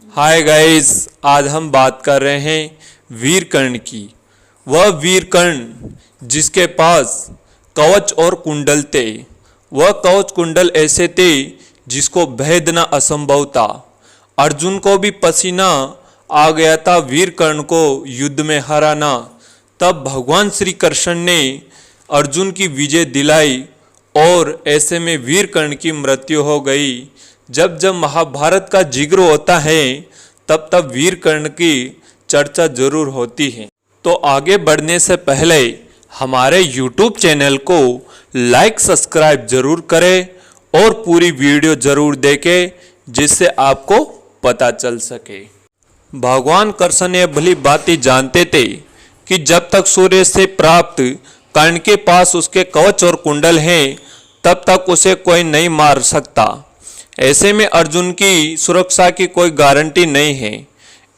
Hi guys, आज हम बात कर रहे हैं वीर कर्ण की। वह वीर कर्ण जिसके पास कवच और कुंडल थे। वह कवच कुंडल ऐसे थे जिसको भेदना असंभव था। अर्जुन को भी पसीना आ गया था वीर कर्ण को युद्ध में हराना। तब भगवान श्री कृष्ण ने अर्जुन की विजय दिलाई और ऐसे में वीर कर्ण की मृत्यु हो गई। जब जब महाभारत का जिक्र होता है तब तब वीर कर्ण की चर्चा जरूर होती है। तो आगे बढ़ने से पहले हमारे YouTube चैनल को लाइक सब्सक्राइब जरूर करें और पूरी वीडियो जरूर देखें जिससे आपको पता चल सके। भगवान कृष्ण ये भली बात जानते थे कि जब तक सूर्य से प्राप्त कर्ण के पास उसके कवच और कुंडल हैं तब तक उसे कोई नहीं मार सकता। ऐसे में अर्जुन की सुरक्षा की कोई गारंटी नहीं है।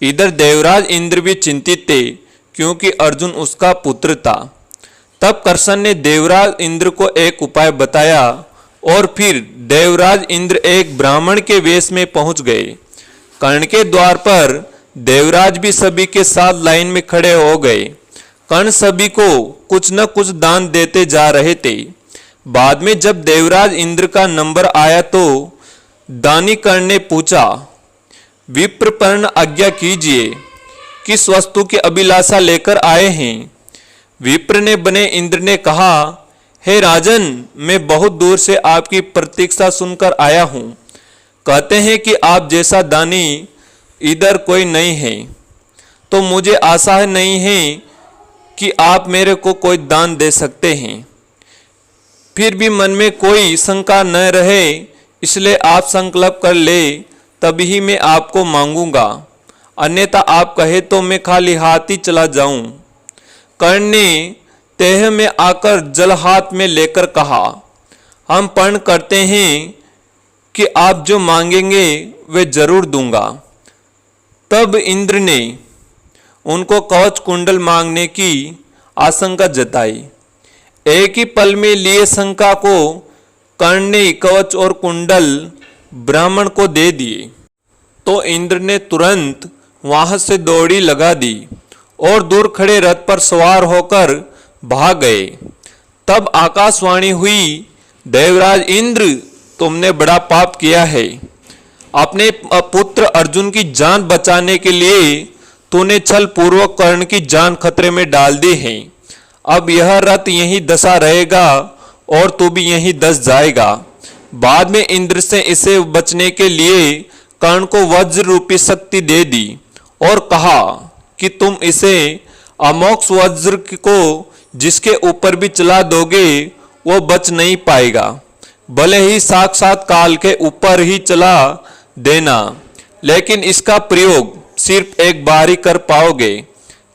इधर देवराज इंद्र भी चिंतित थे क्योंकि अर्जुन उसका पुत्र था। तब कृष्ण ने देवराज इंद्र को एक उपाय बताया और फिर देवराज इंद्र एक ब्राह्मण के वेश में पहुंच गए। कर्ण के द्वार पर देवराज भी सभी के साथ लाइन में खड़े हो गए। कर्ण सभी को कुछ न कुछ दान देते जा रहे थे। बाद में जब देवराज इंद्र का नंबर आया तो दानी कर्ण ने पूछा, विप्रपर्ण आज्ञा कीजिए, किस वस्तु की अभिलाषा लेकर आए हैं। विप्र ने बने इंद्र ने कहा, हे राजन, मैं बहुत दूर से आपकी प्रतीक्षा सुनकर आया हूं। कहते हैं कि आप जैसा दानी इधर कोई नहीं है, तो मुझे आशा नहीं है कि आप मेरे को कोई दान दे सकते हैं। फिर भी मन में कोई शंका न रहे इसलिए आप संकल्प कर ले, तभी मैं आपको मांगूंगा, अन्यथा आप कहे तो मैं खाली हाथ ही चला जाऊं। कर्ण ने तेह में आकर जल हाथ में लेकर कहा, हम प्रण करते हैं कि आप जो मांगेंगे वे जरूर दूंगा। तब इंद्र ने उनको कवच कुंडल मांगने की आशंका जताई। एक ही पल में लिए शंका को कर्ण ने कवच और कुंडल ब्राह्मण को दे दिए। तो इंद्र ने तुरंत वहां से दौड़ी लगा दी और दूर खड़े रथ पर सवार होकर भाग गए। तब आकाशवाणी हुई, देवराज इंद्र, तुमने बड़ा पाप किया है। अपने पुत्र अर्जुन की जान बचाने के लिए तूने छल पूर्वक कर्ण की जान खतरे में डाल दी है। अब यह रथ यहीं दशा रहेगा और तू भी यहीं दस जाएगा। बाद में इंद्र से इसे बचने के लिए कर्ण को वज्र रूपी शक्ति दे दी और कहा कि तुम इसे अमोक्ष वज्र को जिसके ऊपर भी चला दोगे वो बच नहीं पाएगा, भले ही साक्षात काल के ऊपर ही चला देना, लेकिन इसका प्रयोग सिर्फ एक बार ही कर पाओगे।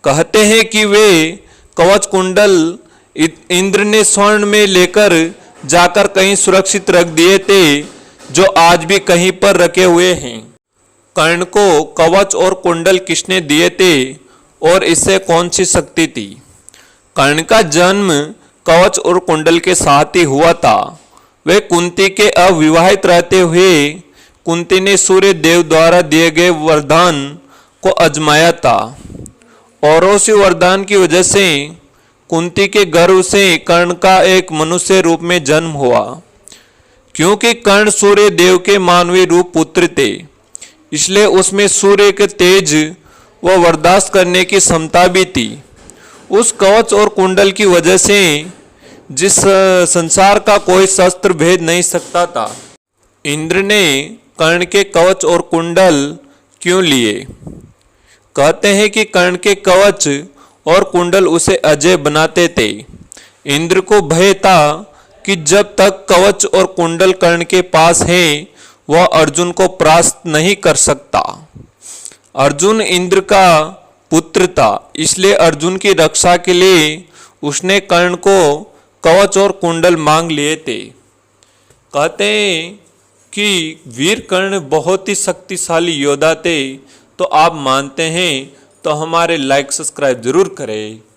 कहते हैं कि वे कवच कुंडल इंद्र ने स्वर्ण में लेकर जाकर कहीं सुरक्षित रख दिए थे, जो आज भी कहीं पर रखे हुए हैं। कर्ण को कवच और कुंडल किसने दिए थे और इससे कौन सी शक्ति थी? कर्ण का जन्म कवच और कुंडल के साथ ही हुआ था। वे कुंती के अविवाहित रहते हुए कुंती ने सूर्य देव द्वारा दिए गए वरदान को आजमाया था और उसी वरदान की वजह से कुंती के गर्भ से कर्ण का एक मनुष्य रूप में जन्म हुआ। क्योंकि कर्ण सूर्य देव के मानवीय रूप पुत्र थे, इसलिए उसमें सूर्य के तेज व बर्दाश्त करने की क्षमता भी थी। उस कवच और कुंडल की वजह से जिस संसार का कोई शस्त्र भेद नहीं सकता था। इंद्र ने कर्ण के कवच और कुंडल क्यों लिए? कहते हैं कि कर्ण के कवच और कुंडल उसे अजय बनाते थे। इंद्र को भय था कि जब तक कवच और कुंडल कर्ण के पास हैं वह अर्जुन को परास्त नहीं कर सकता। अर्जुन इंद्र का पुत्र था, इसलिए अर्जुन की रक्षा के लिए उसने कर्ण को कवच और कुंडल मांग लिए थे। कहते हैं कि वीर कर्ण बहुत ही शक्तिशाली योद्धा थे। तो आप मानते हैं तो हमारे लाइक सब्सक्राइब जरूर करें।